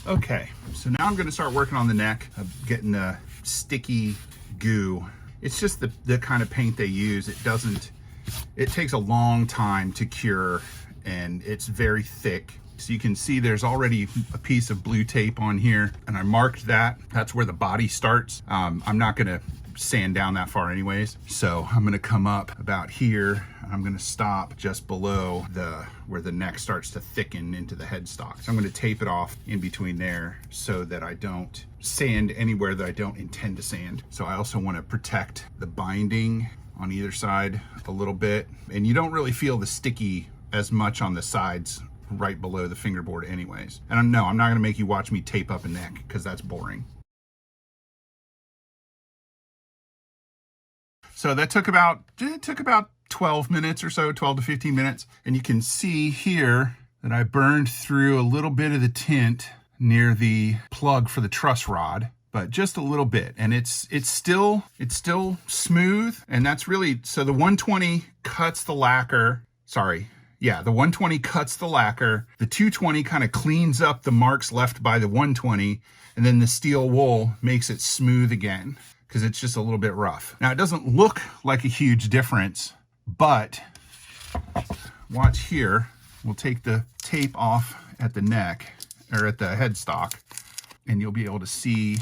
Okay, so now I'm gonna start working on the neck, getting the sticky goo. It's just the kind of paint they use. It takes a long time to cure, and it's very thick. So you can see there's already a piece of blue tape on here, and I marked that. That's where the body starts. I'm not gonna sand down that far anyways. So I'm gonna come up about here, and I'm gonna stop just below where the neck starts to thicken into the headstock. So I'm gonna tape it off in between there so that I don't sand anywhere that I don't intend to sand. So I also wanna protect the binding on either side a little bit. And you don't really feel the sticky as much on the sides right below the fingerboard anyways. And I'm not gonna make you watch me tape up a neck because that's boring. So that took about 12 minutes or so, 12 to 15 minutes. And you can see here that I burned through a little bit of the tint near the plug for the truss rod, but just a little bit. And it's still smooth. And that's really, so the 120 cuts the lacquer. Sorry. Yeah, the 120 cuts the lacquer. The 220 kind of cleans up the marks left by the 120. And then the steel wool makes it smooth again, because it's just a little bit rough. Now, it doesn't look like a huge difference, but watch here. We'll take the tape off at the neck, or at the headstock, and you'll be able to see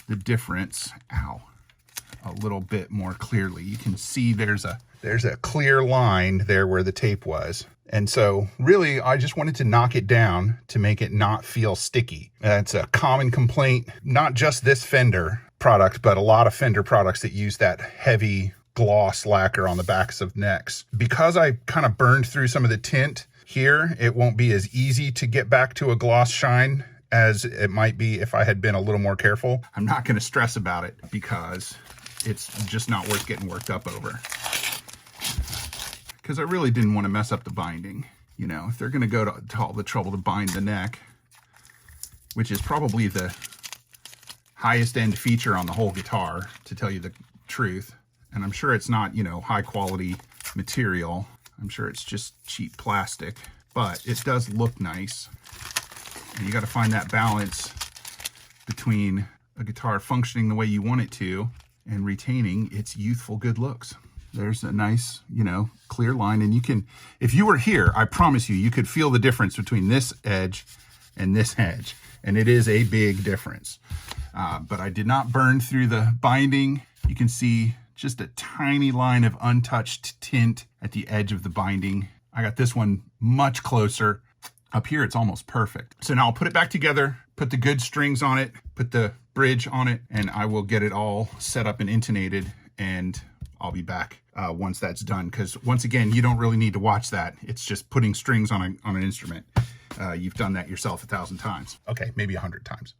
the difference, a little bit more clearly. You can see there's a clear line there where the tape was. And so really, I just wanted to knock it down to make it not feel sticky. That's a common complaint, not just this Fender product, but a lot of Fender products that use that heavy gloss lacquer on the backs of necks. Because I kind of burned through some of the tint here, it won't be as easy to get back to a gloss shine as it might be if I had been a little more careful. I'm not going to stress about it because it's just not worth getting worked up over. Because I really didn't want to mess up the binding. You know, if they're going to go to all the trouble to bind the neck, which is probably the highest end feature on the whole guitar, to tell you the truth. And I'm sure it's not, high quality material. I'm sure it's just cheap plastic, but it does look nice. And you got to find that balance between a guitar functioning the way you want it to and retaining its youthful good looks. There's a nice, clear line. And you can, if you were here, I promise you could feel the difference between this edge and this edge. And it is a big difference. But I did not burn through the binding. You can see just a tiny line of untouched tint at the edge of the binding. I got this one much closer. Up here, it's almost perfect. So now I'll put it back together, put the good strings on it, put the bridge on it, and I will get it all set up and intonated, and I'll be back once that's done. Because once again, you don't really need to watch that. It's just putting strings on an instrument. You've done that yourself 1,000 times. Okay, maybe 100 times.